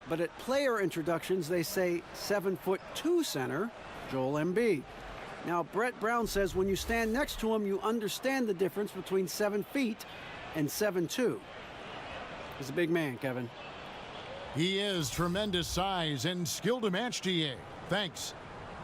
But at player introductions, they say 7'2" center Joel Embiid. Now, Brett Brown says when you stand next to him, you understand the difference between 7 feet and 7'2". He's a big man, Kevin. He is tremendous size and skill to match, TA. Thanks.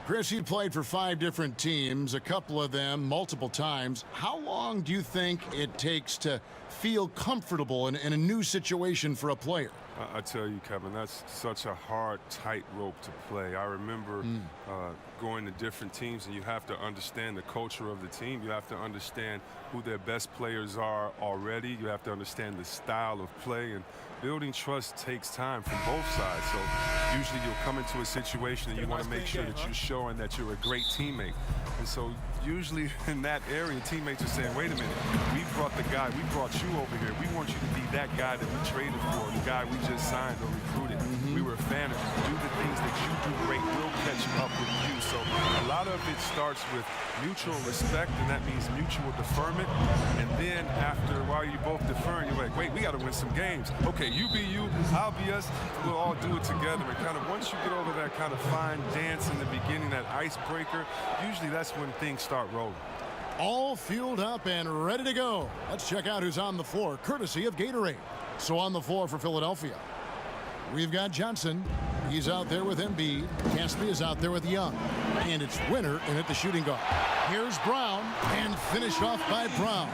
Chris, you played for 5 different teams, a couple of them multiple times. How long do you think it takes to feel comfortable in a new situation for a player? I tell you, Kevin, that's such a hard tightrope to play. I remember going to different teams, and you have to understand the culture of the team. You have to understand who their best players are already. You have to understand the style of play, and building trust takes time from both sides. So usually you'll come into a situation and you want to make sure that you're showing that you're a great teammate. And so usually in that area, teammates are saying, wait a minute, we brought you over here. We want you to be that guy that we traded for, the guy we just signed or recruited. We were a fan of you. Do the things that you do great. We'll catch up with you. So a lot of it starts with mutual respect, and that means mutual deferment. And then after a while, you both deferring, you're like, wait, we got to win some games. Okay, you be you, I'll be us. We'll all do it together. And kind of once you get over that kind of fine dance in the beginning, that icebreaker, usually that's when things start rolling. All fueled up and ready to go. Let's check out who's on the floor, courtesy of Gatorade. So on the floor for Philadelphia, we've got Johnson. He's out there with Embiid. Caspi is out there with Young. And it's Winter in at the shooting guard. Here's Brown, and finished off by Brown.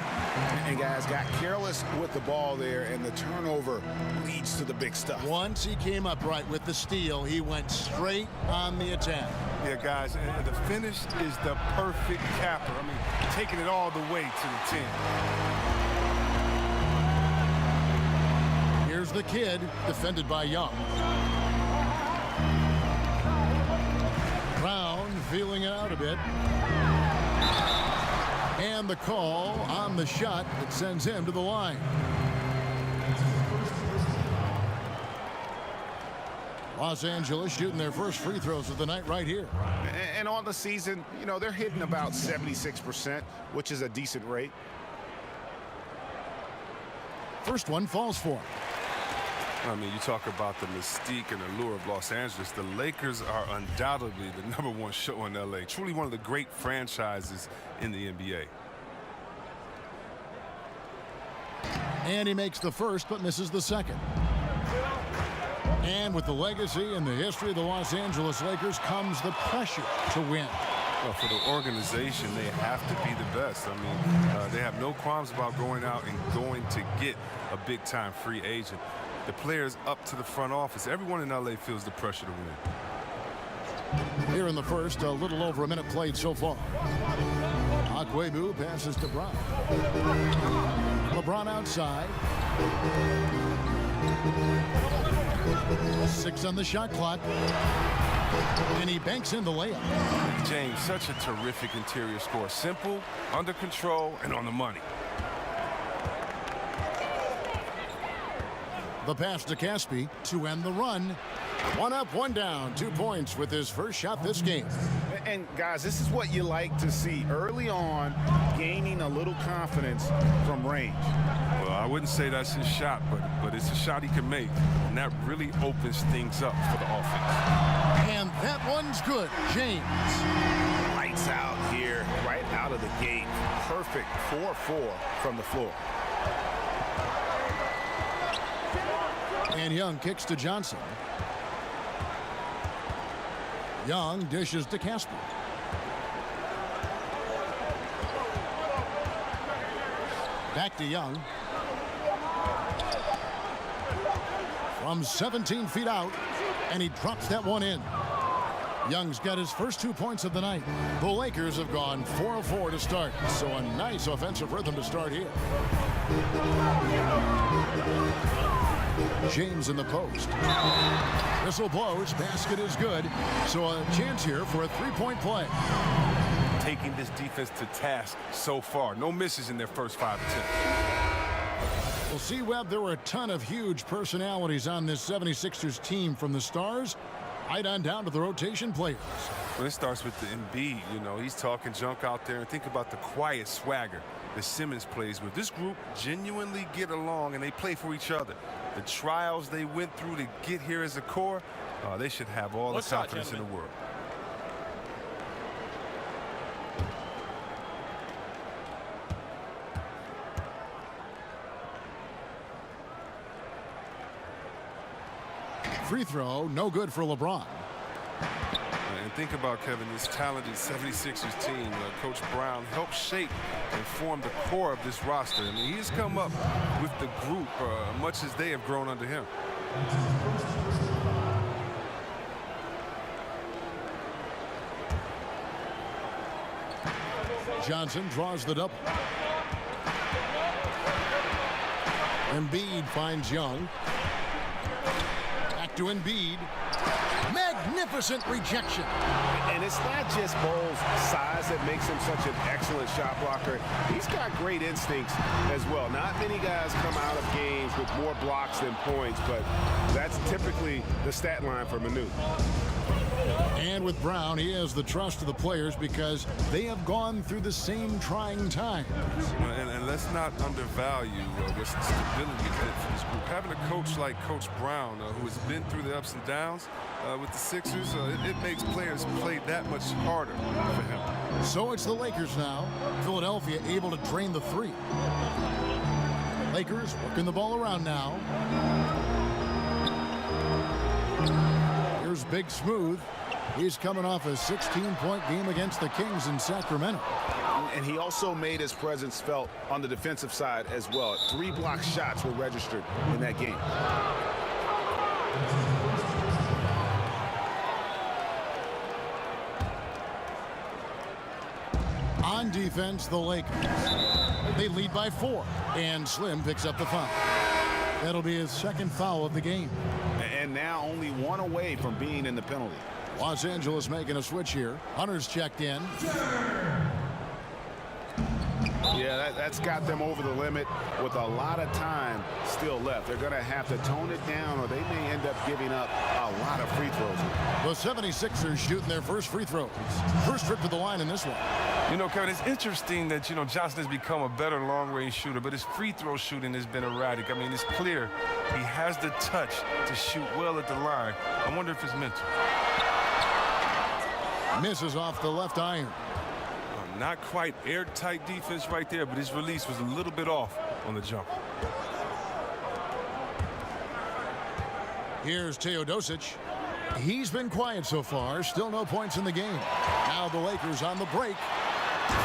And guys got careless with the ball there, and the turnover leads to the big stuff. Once he came up right with the steal, he went straight on the attack. Yeah, guys, and the finish is the perfect capper. I mean, taking it all the way to the 10. Here's the kid, defended by Young. Brown feeling it out a bit. And the call on the shot that sends him to the line. Los Angeles shooting their first free throws of the night right here. And on the season, you know, they're hitting about 76%, which is a decent rate. First one falls for him. I mean, you talk about the mystique and allure of Los Angeles. The Lakers are undoubtedly the #1 show in L.A. Truly one of the great franchises in the NBA. And he makes the first, but misses the second. And with the legacy and the history of the Los Angeles Lakers comes the pressure to win. Well, for the organization, they have to be the best. I mean, they have no qualms about going out and going to get a big-time free agent. The players up to the front office, everyone in L.A. feels the pressure to win. Here in the first, a little over a minute played so far. Akwebu passes to Brown. LeBron outside. 6 on the shot clock. And he banks in the layup. James, such a terrific interior score. Simple, under control, and on the money. The pass to Caspi to end the run. 1 up, 1 down. 2 points with his first shot this game. And guys, this is what you like to see early on, gaining a little confidence from range. Well, I wouldn't say that's his shot, but it's a shot he can make, and that really opens things up for the offense. And that one's good. James. Lights out here, right out of the gate. Perfect 4-4 from the floor. And Young kicks to Johnson. Young dishes to Casper. Back to Young. From 17 feet out, and he drops that one in. Young's got his first 2 points of the night. The Lakers have gone 4 of 4 to start, so a nice offensive rhythm to start here. James in the post. Whistle blows, basket is good, so a chance here for a 3-point play. Taking this defense to task so far. No misses in their first 5 attempts. We'll see, Webb, there were a ton of huge personalities on this 76ers team, from the stars right on down to the rotation players. Well, it starts with the Embiid. You know, he's talking junk out there, and think about the quiet swagger that Simmons plays with. This group genuinely get along, and they play for each other. the trials they went through to get here as a core, they should have all the confidence in the world. Free throw, no good for LeBron. And think about, Kevin, this talented 76ers team. Coach Brown helped shape and form the core of this roster. I mean, he's come up with the group much as they have grown under him. Johnson draws the double. Embiid finds Young. Back to Embiid. Magnificent rejection. And it's not just Bole's size that makes him such an excellent shot blocker. He's got great instincts as well. Not many guys come out of games with more blocks than points, but that's typically the stat line for Manu. And with Brown, he has the trust of the players because they have gone through the same trying times. And let's not undervalue what stability is meant for this group. Having a coach like Coach Brown, who has been through the ups and downs with the Sixers, it makes players play that much harder for him. So it's the Lakers now. Philadelphia able to drain the three. Lakers working the ball around now. Here's Big Smooth. He's coming off a 16-point game against the Kings in Sacramento. And he also made his presence felt on the defensive side as well. 3 block shots were registered in that game. On defense, the Lakers. They lead by 4, and Slim picks up the foul. That'll be his second foul of the game. And now only 1 away from being in the penalty. Los Angeles making a switch here. Hunter's checked in. Yeah, that's got them over the limit with a lot of time still left. They're going to have to tone it down, or they may end up giving up a lot of free throws. The 76ers shooting their first free throws. First trip to the line in this one. You know, Kevin, it's interesting that, Johnson has become a better long-range shooter, but his free throw shooting has been erratic. I mean, it's clear he has the touch to shoot well at the line. I wonder if it's mental. Misses off the left iron. Not quite airtight defense right there, but his release was a little bit off on the jump. Here's Teodosic. He's been quiet so far. Still no points in the game. Now the Lakers on the break.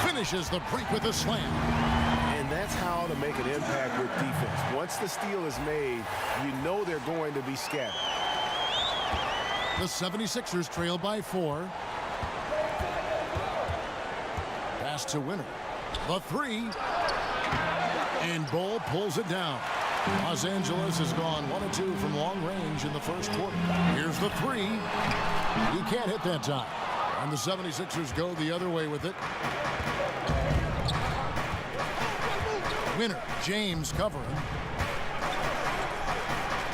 Finishes the break with a slam. And that's how to make an impact with defense. Once the steal is made, you know they're going to be scattered. The 76ers trail by 4. Pass to Winner. The 3. And Bol pulls it down. Los Angeles has gone 1 of 2 from long range in the first quarter. Here's the 3. He can't hit that time. And the 76ers go the other way with it. Winner, James covering.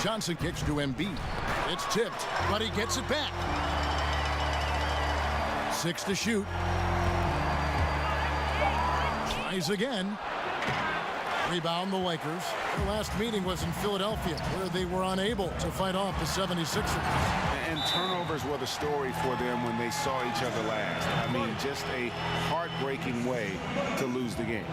Johnson kicks to Embiid. It's tipped, but he gets it back. 6 to shoot. Tries again. Rebound the Lakers. Their last meeting was in Philadelphia, where they were unable to fight off the 76ers. And turnovers were the story for them when they saw each other last. I mean, just a heartbreaking way to lose the game.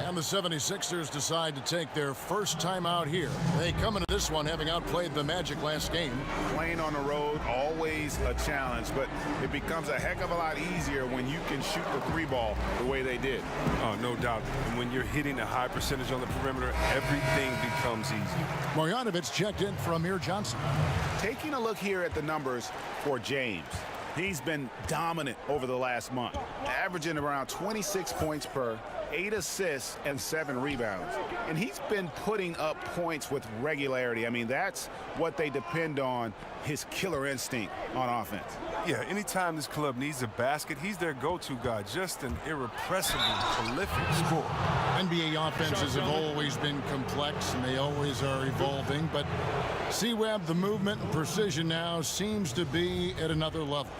And the 76ers decide to take their first time out here. They come into this one having outplayed the Magic last game. Playing on the road, always a challenge, but it becomes a heck of a lot easier when you can shoot the 3 ball the way they did. Oh, no doubt. And when you're hitting a high percentage on the perimeter, everything becomes easy. Marjanovic checked in for Amir Johnson. Taking a look here at the numbers for James. He's been dominant over the last month, averaging around 26 points per, 8 assists, and 7 rebounds. And he's been putting up points with regularity. I mean, that's what they depend on, his killer instinct on offense. Yeah, anytime this club needs a basket, he's their go-to guy. Just an irrepressible, prolific scorer. NBA offenses have always been complex, and they always are evolving, but C-Webb, the movement and precision now seems to be at another level.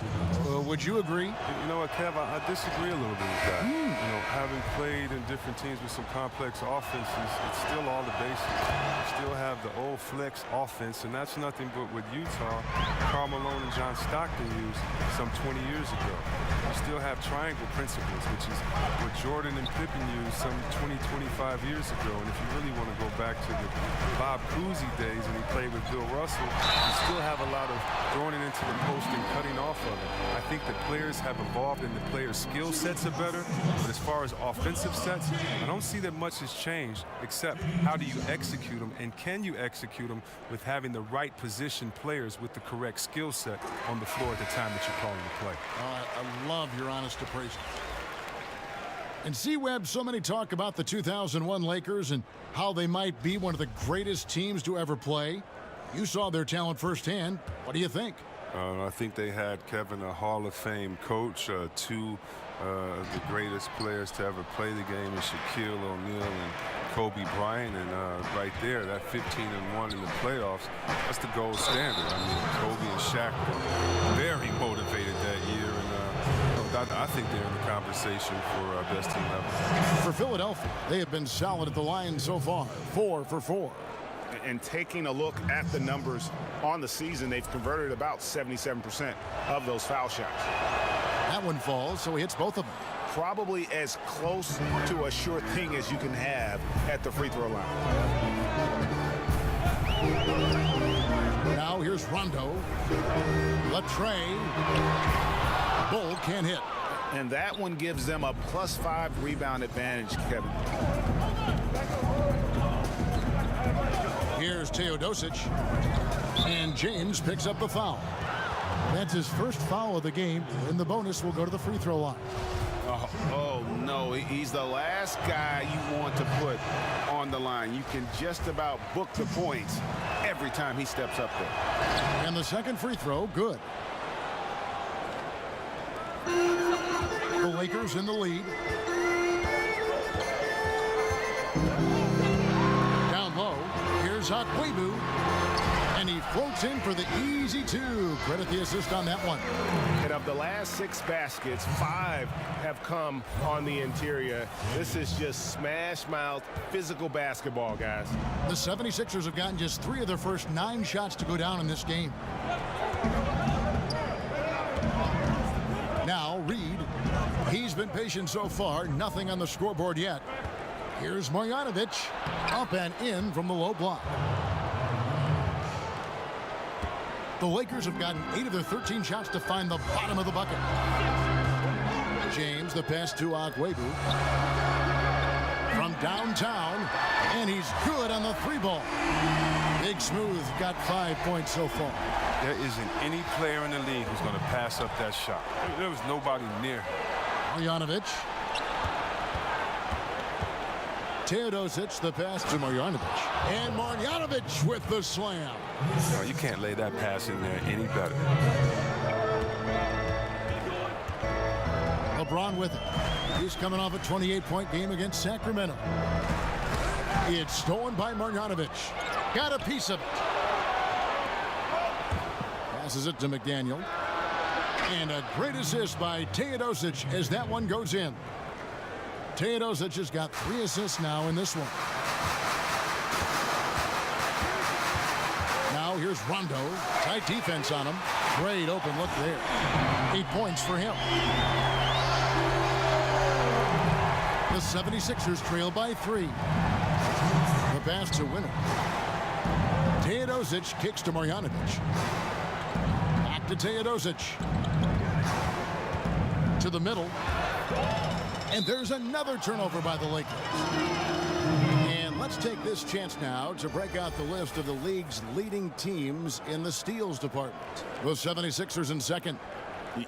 Would you agree? You know what, Kev, I disagree a little bit with that. You know, having played in different teams with some complex offenses, it's still all the basics. You still have the old flex offense, and that's nothing but what Utah, Karl Malone and John Stockton used some 20 years ago. You still have triangle principles, which is what Jordan and Pippen used some 20, 25 years ago. And if you really want to go back to the Bob Cousy days when he played with Bill Russell, you still have a lot of throwing it into the post and cutting off of it. I think the players have evolved and the players' skill sets are better. But as far as offensive sets, I don't see that much has changed, except how do you execute them, and can you execute them with having the right position players with the correct skill set on the floor at the time that you're calling the play. I love your honest appraisal. And C-Webb, so many talk about the 2001 Lakers and how they might be one of the greatest teams to ever play. You saw their talent firsthand. What do you think? I think they had, Kevin, a Hall of Fame coach, two of the greatest players to ever play the game, is Shaquille O'Neal and Kobe Bryant. And right there, that 15-1 in the playoffs, that's the gold standard. I mean, Kobe and Shaq were very motivated that year. And I think they're in the conversation for best team ever. For Philadelphia, they have been solid at the line so far, 4 for 4. And taking a look at the numbers on the season, they've converted about 77% of those foul shots. That one falls, so he hits both of them. Probably as close to a sure thing as you can have at the free throw line. Now here's Rondo. Latre. Bull can't hit. And that one gives them a +5 rebound advantage, Kevin. Here's Teodosic. And James picks up the foul. That's his first foul of the game, and the bonus will go to the free throw line. Oh, no, he's the last guy you want to put on the line. You can just about book the points every time he steps up there. And the second free throw, good. The Lakers in the lead. Down low, here's Akwebu. And he floats in for the easy 2. Credit the assist on that one. And of the last 6 baskets, 5 have come on the interior. This is just smash-mouth physical basketball, guys. The 76ers have gotten just 3 of their first 9 shots to go down in this game. Now Reed. He's been patient so far. Nothing on the scoreboard yet. Here's Marjanovic. Up and in from the low block. The Lakers have gotten 8 of their 13 shots to find the bottom of the bucket. James, the pass to Akwebu. From downtown, and he's good on the 3-ball. Big Smooth got 5 points so far. There isn't any player in the league who's going to pass up that shot. There was nobody near. Marjanovic. Teodosic, the pass to Marjanovic. And Marjanovic with the slam. No, you can't lay that pass in there any better. LeBron with it. He's coming off a 28-point game against Sacramento. It's stolen by Marjanovic. Got a piece of it. Passes it to McDaniel. And a great assist by Teodosic as that one goes in. Teodosic has got 3 assists now in this one. Now here's Rondo. Tight defense on him. Great open look there. 8 points for him. The 76ers trail by 3. The pass to Winner. Teodosic kicks to Marjanovic. Back to Teodosic. To the middle. And there's another turnover by the Lakers. And let's take this chance now to break out the list of the league's leading teams in the steals department. The 76ers in second.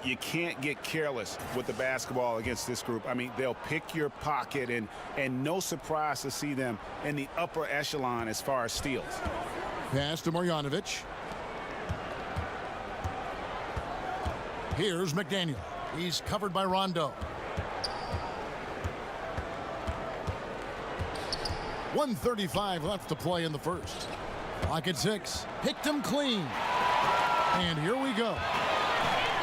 You can't get careless with the basketball against this group. I mean, they'll pick your pocket, and no surprise to see them in the upper echelon as far as steals. Pass to Marjanovic. Here's McDaniel. He's covered by Rondo. 1:35 left to play in the first. Clock at 6. Picked him clean. And here we go.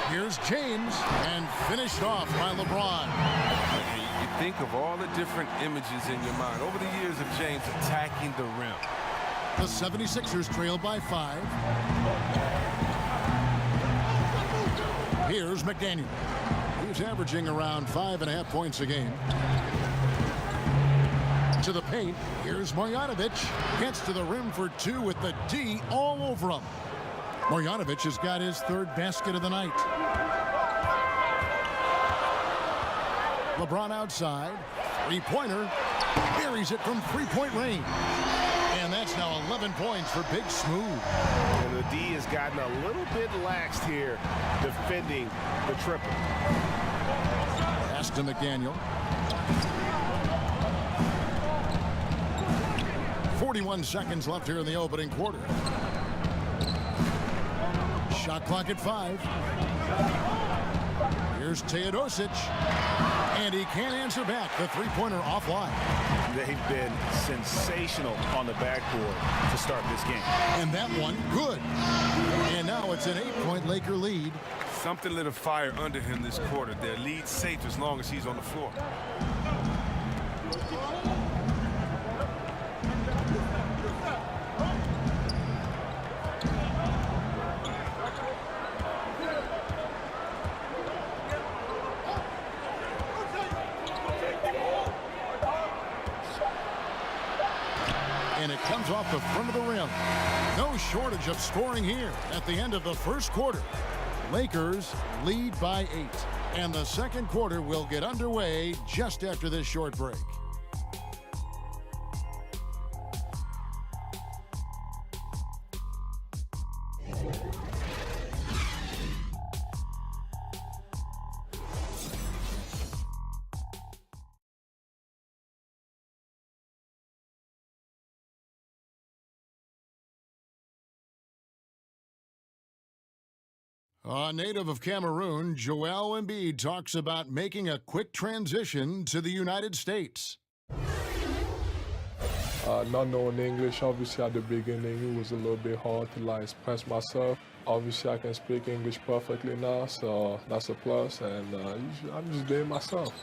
Here's James, and finished off by LeBron. You think of all the different images in your mind over the years of James attacking the rim. The 76ers trail by 5. Here's McDaniel. He's averaging around 5.5 points a game. To the paint. Here's Marjanovic. Gets to the rim for 2 with the D all over him. Marjanovic has got his 3rd basket of the night. LeBron outside. 3-pointer. Buries it from 3-point range. And that's now 11 points for Big Smooth. And the D has gotten a little bit laxed here defending the triple. Pass to McDaniel. 41 seconds left here in the opening quarter. Shot clock at 5. Here's Teodosic. And he can't answer back. The 3-pointer offline. They've been sensational on the backboard to start this game. And that one, good. And now it's an 8-point Laker lead. Something lit a fire under him this quarter. Their lead's safe as long as he's on the floor. And it comes off the front of the rim. No shortage of scoring here at the end of the first quarter. Lakers lead by 8. And the second quarter will get underway just after this short break. A native of Cameroon, Joel Embiid talks about making a quick transition to the United States. Not knowing English, obviously at the beginning, it was a little bit hard to express myself. Obviously, I can speak English perfectly now, so that's a plus, and I'm just being myself.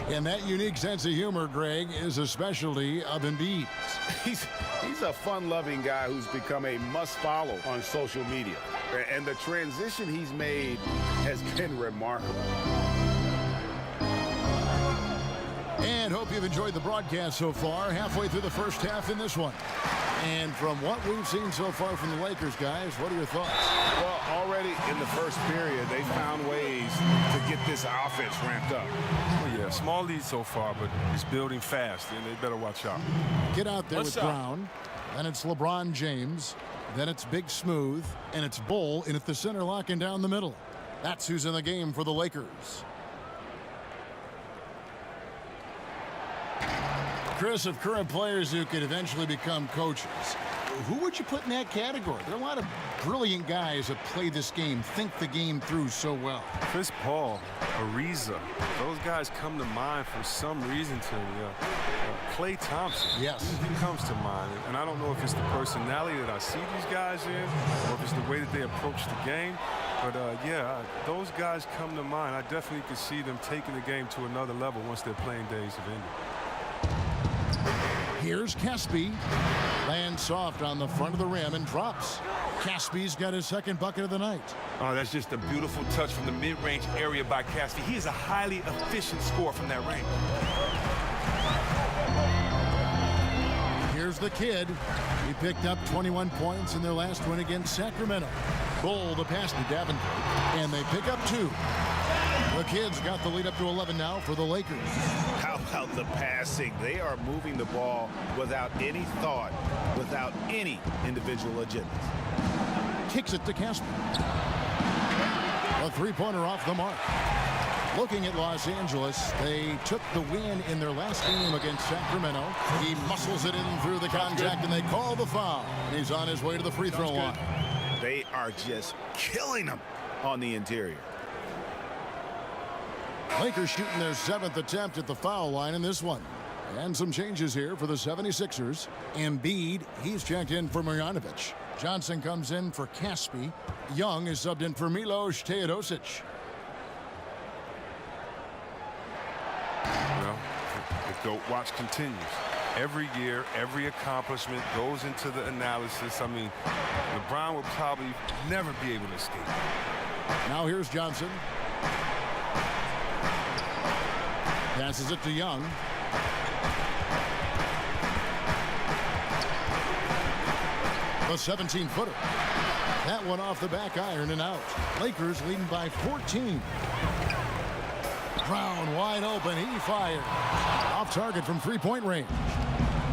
And that unique sense of humor, Greg, is a specialty of Embiid. He's a fun-loving guy who's become a must-follow on social media. And the transition he's made has been remarkable. And hope you've enjoyed the broadcast so far. Halfway through the first half in this one. And from what we've seen so far from the Lakers, guys, what are your thoughts? Well, already in the first period, they found ways to get this offense ramped up. Oh, yeah, small lead so far, but it's building fast, and they better watch out. Get out there with Brown. Then it's LeBron James. Then it's Big Smooth. And it's Bull in at the center, locking down the middle. That's who's in the game for the Lakers. Chris, of current players who could eventually become coaches, who would you put in that category? There are a lot of brilliant guys that play this game, think the game through so well. Chris Paul, Ariza, those guys come to mind for some reason to me. Klay Thompson, Yes. he comes to mind. And I don't know if it's the personality that I see these guys in or if it's the way that they approach the game. But, yeah, those guys come to mind. I definitely could see them taking the game to another level once their playing days have ended. Here's Caspi. Lands soft on the front of the rim and drops. Caspi's got his second bucket of the night. Oh, that's just a beautiful touch from the mid-range area by Caspi. He is a highly efficient scorer from that range. Here's the kid. He picked up 21 points in their last win against Sacramento. Bull the pass to Davenport, and they pick up 2. The kids got the lead up to 11 now for the Lakers. How about the passing? They are moving the ball without any thought, without any individual agendas. Kicks it to Casper. A 3-pointer off the mark. Looking at Los Angeles, they took the win in their last game against Sacramento. He muscles it in through the contact, and they call the foul. He's on his way to the free throw line. They are just killing them on the interior. Lakers shooting their 7th attempt at the foul line in this one. And some changes here for the 76ers. Embiid, he's checked in for Marjanovic. Johnson comes in for Caspi. Young is subbed in for Milos Teodosic. Well, the GOAT watch continues. Every year, every accomplishment goes into the analysis. I mean, LeBron will probably never be able to escape. Now here's Johnson. Passes it to Young. The 17-footer. That one off the back iron and out. Lakers leading by 14. Brown wide open. He fired. Off target from three-point range.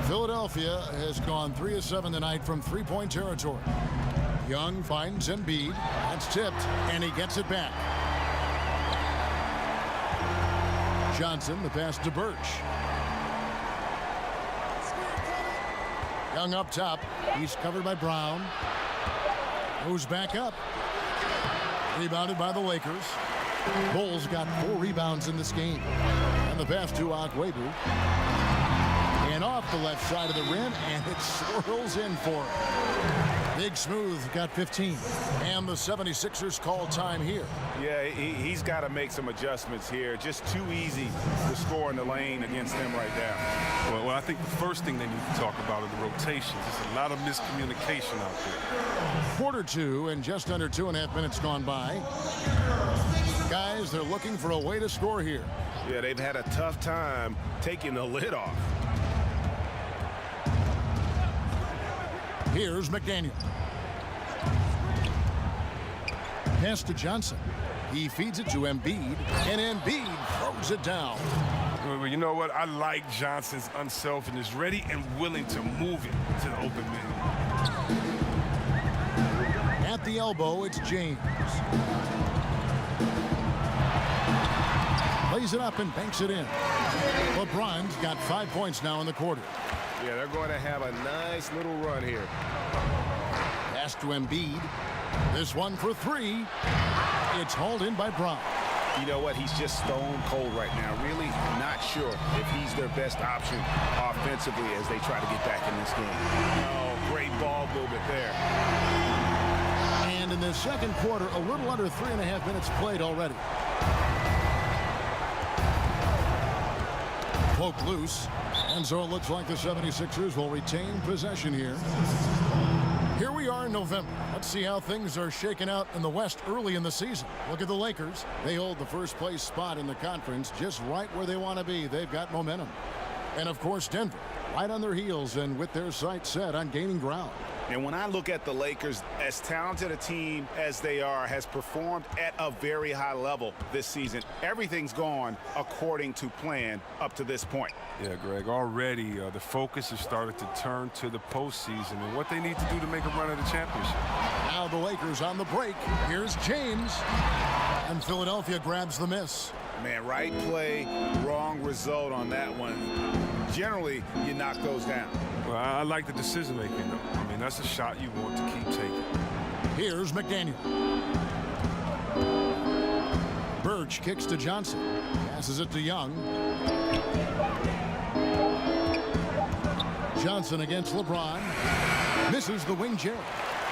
Philadelphia has gone 3 of 7 tonight from three-point territory. Young finds Embiid. That's tipped, and he gets it back. Johnson, the pass to Birch. Young up top. He's covered by Brown. Moves back up. Rebounded by the Lakers. Bulls got 4 rebounds in this game. And the pass to Agüero. And off the left side of the rim, and it swirls in for him. Big Smooth got 15. And the 76ers call time here. Yeah, he's got to make some adjustments here. Just too easy to score in the lane against them right now. Well, I think the first thing they need to talk about are the rotations. There's a lot of miscommunication out there. Quarter 2 and just under 2.5 minutes gone by. Guys, they're looking for a way to score here. Yeah, they've had a tough time taking the lid off. Here's McDaniel. Pass to Johnson. He feeds it to Embiid, and Embiid throws it down. Well, you know what? I like Johnson's unselfishness, ready and willing to move it to the open man. At the elbow, it's James. Plays it up and banks it in. LeBron's got 5 points now in the quarter. Yeah, they're going to have a nice little run here. Pass to Embiid. This one for 3. It's hauled in by Brown. You know what? He's just stone cold right now. Really not sure if he's their best option offensively as they try to get back in this game. Oh, great ball movement there. And in the second quarter, a little under 3.5 minutes played already. Poke loose. And so it looks like the 76ers will retain possession here. Here we are in November. Let's see how things are shaking out in the West early in the season. Look at the Lakers. They hold the first place spot in the conference just right where they want to be. They've got momentum. And of course, Denver, right on their heels and with their sights set on gaining ground. And when I look at the Lakers, as talented a team as they are, has performed at a very high level this season. Everything's gone according to plan up to this point. Yeah, Greg, already the focus has started to turn to the postseason and what they need to do to make a run at the championship. Now the Lakers on the break. Here's James. And Philadelphia grabs the miss. Man, right play, wrong result on that one. Generally, you knock those down. Well, I like the decision making, though. I mean, that's a shot you want to keep taking. Here's McDaniel. Birch kicks to Johnson. Passes it to Young. Johnson against LeBron. Misses the wing J.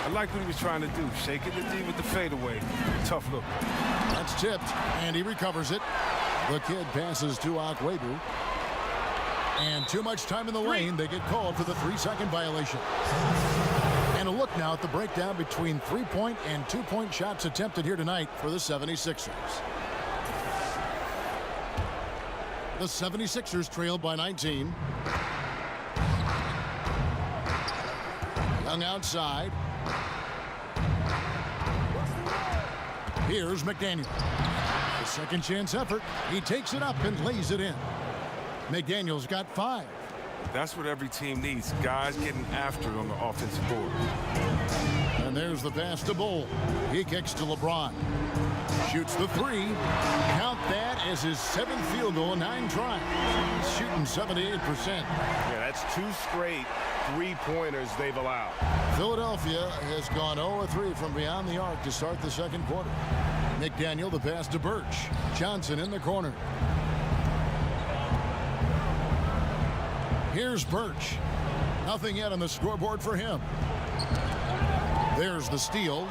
I like what he was trying to do. Shake it to D with the fadeaway. Tough look. That's tipped, and he recovers it. The kid passes to Agüero. And too much time in the lane. They get called for the 3-second violation. And a look now at the breakdown between 3-point and 2-point shots attempted here tonight for the 76ers. The 76ers trailed by 19. Young outside. Here's McDaniel. The second chance effort. He takes it up and lays it in. McDaniel's got 5. That's what every team needs. Guys getting after it on the offensive board. And there's the pass to Bull. He kicks to LeBron. Shoots the 3. Count that as his 7th field goal in 9 tries. He's shooting 78%. Yeah, that's 2 straight 3-pointers they've allowed. Philadelphia has gone 0-3 from beyond the arc to start the second quarter. McDaniel, the pass to Birch. Johnson in the corner. Here's Birch. Nothing yet on the scoreboard for him. There's the steal.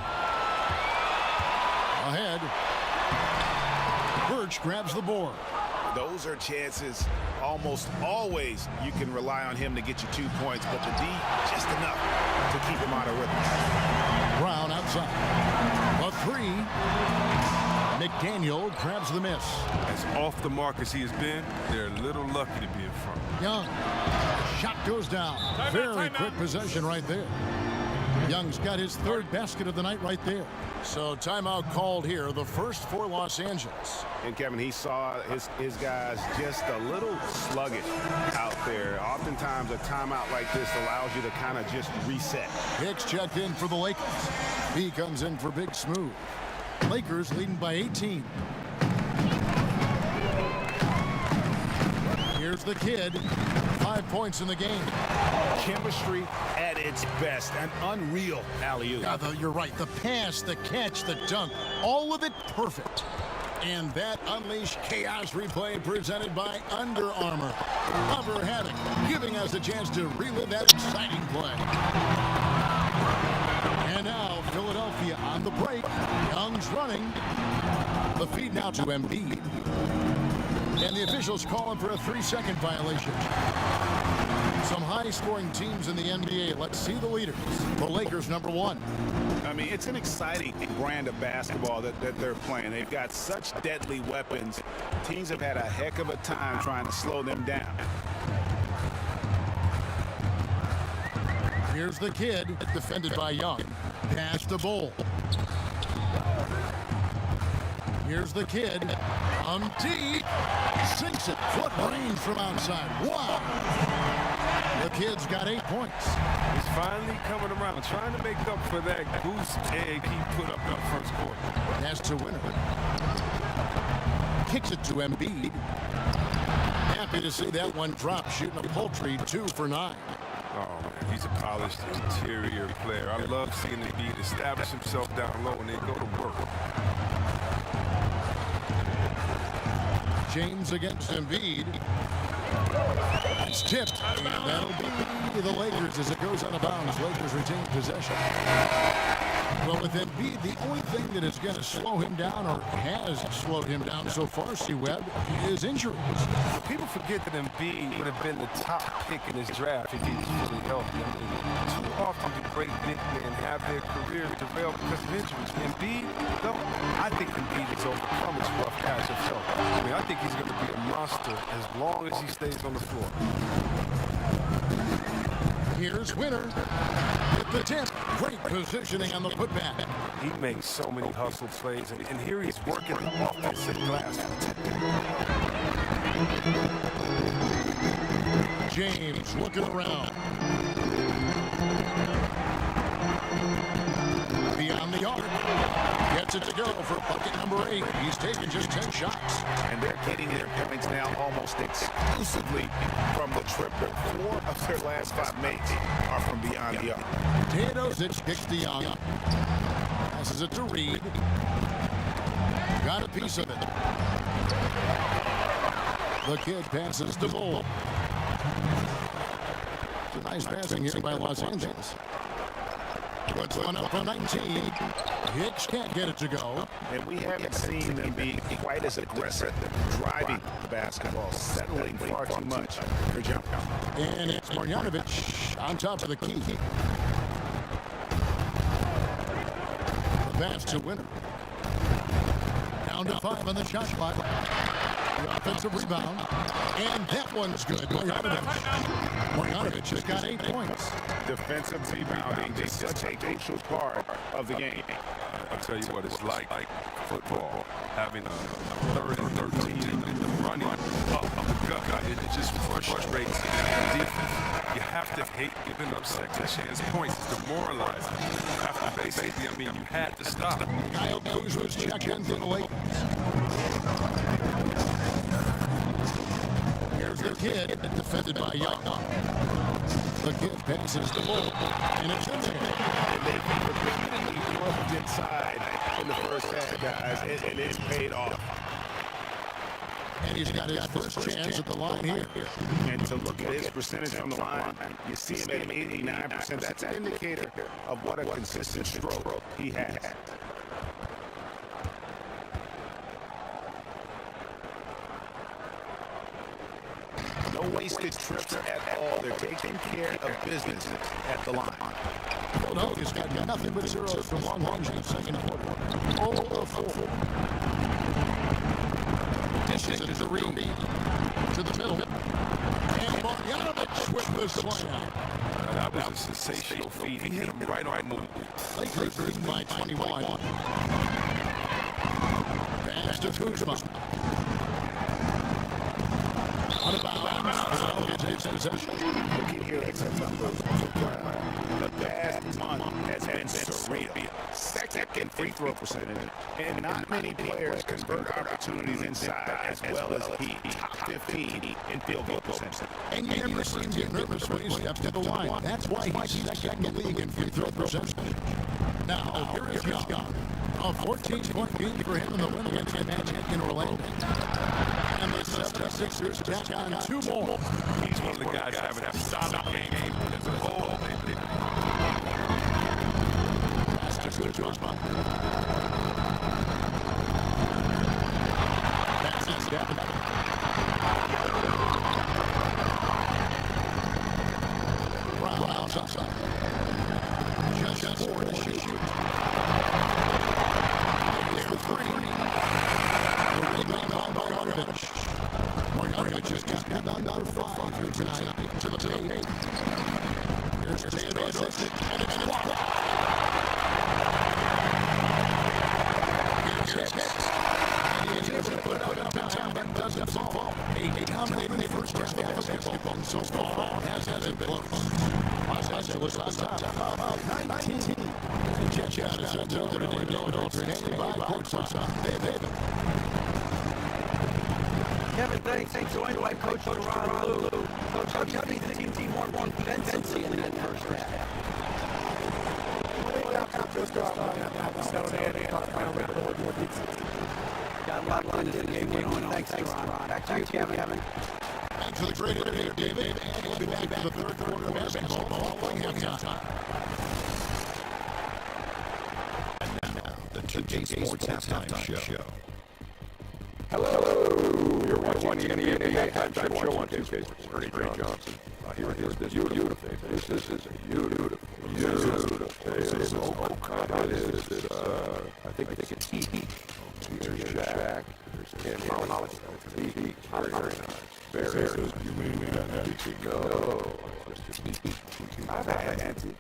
Ahead. Birch grabs the board. Those are chances almost always you can rely on him to get you 2 points, but the D just enough to keep him out of rhythm. Brown outside. A three. McDaniel grabs the miss. As off the mark as he has been, they're a little lucky to be in front. Young. Shot goes down. Very quick possession right there. Young's got his third basket of the night right there. So timeout called here, the first for Los Angeles. And Kevin, he saw his guys just a little sluggish out there. Oftentimes a timeout like this allows you to kind of just reset. Hicks checked in for the Lakers. He comes in for Big Smooth. Lakers leading by 18. Here's the kid. 5 points in the game. Chemistry at its best. An unreal alley-oop. Yeah, you're right. The pass, the catch, the dunk, all of it perfect. And that unleashed chaos replay presented by Under Armour. Rubber Havoc, giving us a chance to relive that exciting play. And now Philadelphia on the break. Young's running. The feed now to Embiid. And the officials calling for a 3-second violation. Some high-scoring teams in the NBA. Let's see the leaders. The Lakers, number 1. I mean, it's an exciting brand of basketball that they're playing. They've got such deadly weapons. Teams have had a heck of a time trying to slow them down. Here's the kid, defended by Young. Pass to Bull. Here's the kid. Deep. Sinks it. Foot range from outside. Wow. The kid's got 8 points. He's finally coming around, trying to make up for that goose egg he put up in the first quarter. Pass to Winner. Kicks it to Embiid. Happy to see that one drop, shooting a paltry 2 for 9. Oh, man, he's a polished interior player. I love seeing Embiid establish himself down low and then go to work. James against Embiid. It's tipped. And that'll be the Lakers as it goes out of bounds. Lakers retain possession. Well, with Embiid, the only thing that is going to slow him down, or has slowed him down so far, C-Web, is injuries. People forget that Embiid would have been the top pick in this draft if he was really healthy. I mean, too often do great big men have their careers derailed because of injuries. Embiid, though, I think Embiid has overcome his rough patch of health. I mean, I think he's going to be a monster as long as he stays on the floor. Here's Winner with the tip. Great positioning on the putback. He makes so many hustle plays, and here he's working the offensive glass. James looking around. Beyond the arc. Gets it to go for bucket number 8. He's taken just 10 shots. And they're getting their points now almost exclusively from the triple. 4 of their last 5 makes are from beyond the arc. Teodosic kicks to Young. Passes it to Reed. Got a piece of it. The kid passes to Bull. It's a nice passing here by Los Angeles. Puts one up from 19. Hicks can't get it to go. And we haven't seen them be quite as aggressive, driving the basketball, settling far too much for jump. And it's Marjanovic on top of the key. The pass to Winner. Down to 5 on the shot clock. The offensive rebound. And that one's good. Marjanovic has got 8 points. Defensive rebounding is such a crucial part of the game. I'll tell you what it's like football, having a 3rd and 13 and running up the gut. It just frustrates the defense. You have to hate giving up second chance points. It's demoralizing. After basically, I mean, you had to stop. Kyle Kuzma's check in for the Lakers. Here's the kid, defended by Young. The kid passes the ball, and it's in there. And they repeatedly worked inside in the first half, guys, and it's paid off. And he's got his first chance at the line here. And to look at his percentage from the line, you see him at 89%. That's an indicator of what a consistent stroke he has. No wasted trips at all. They're taking care of business at the line. Philadelphia's got nothing but zeros from long range in the second quarter. 0 of 4. Dishes it to Reed. To the middle. And Bogdanovich with the slam. That was a sensational feed. He hit him right on move. Lakers leading by 21. Pass to Kuzma. Out of bounds. Philadelphia takes possession. The past month has been surreal. Second free throw percentage, and not many players convert opportunities inside as well as he. Top 15 in field goal percentage. And you never see him get nervous when he steps to the line. That's why he's second in the league in free throw percentage. Now, here is Young. A 14-point game for him in the win against the Magic in Orlando. And the 76ers back on 2 more. He's one of the guys having a solid game as a whole. Pass to Kuzma. Pass is down. Brown outside. Just 4 to shoot. There's 3. The rebound on Bogdanovich. Bogdanovich has got another 5 here tonight to the paint. Here's Nba2k19 and it's blocked. Here's Hicks. And he is able to put out a time that doesn't fall. A dominating first half of basketball so far hasn't been close. Los Angeles on top about 19. The Jets got us until the day presented by Courtside. Kevin, thanks. Joined by Coach Toronto. Coach, how do you think the team more defensively in that first half? Got a lot into the game going on. Thanks, Toronto. Back to you, Kevin. Thanks for the great interview, David. And we'll be back for the third quarter of basketball following halftime. And now, the 2K Sports Halftime Show. Hello, you're watching the NBA Halftime Show on 2K Sports. Ernie Johnson. Here it is, this beautiful. This is a beautiful day. I think it's Heat. There's Shaq. There's Ken Holland. Heat. Very nice. Very nice. You mean we got that? No. I've had Nancy.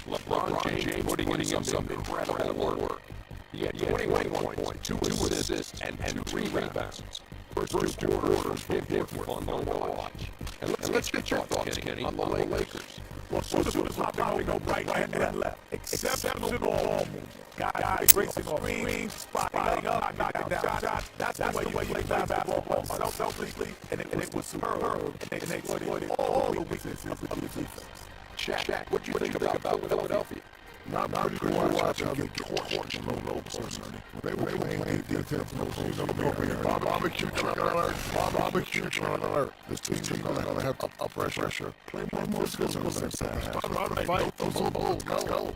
LeBron James putting in some incredible work. He had 21 points, 2 assists, and 2 rebounds. First 2 quarters were fun to watch. And let's get your thoughts, Kenny, on the Lakers. Well, as soon as LeBron go right and left, exceptional ball movement. Guys racing screens, spotting up, knocking down shots. That's the way you play basketball unselfishly, and it was superb, and they exploited all the weaknesses of the defense. Shaq, what do you think about Philadelphia? Not pretty cool. Watch how they get torched. No personally. They were playing defense. Barbecue trying to alert. This team gonna have up pressure. Play more skills on the same side. Fight those little bulls. Go.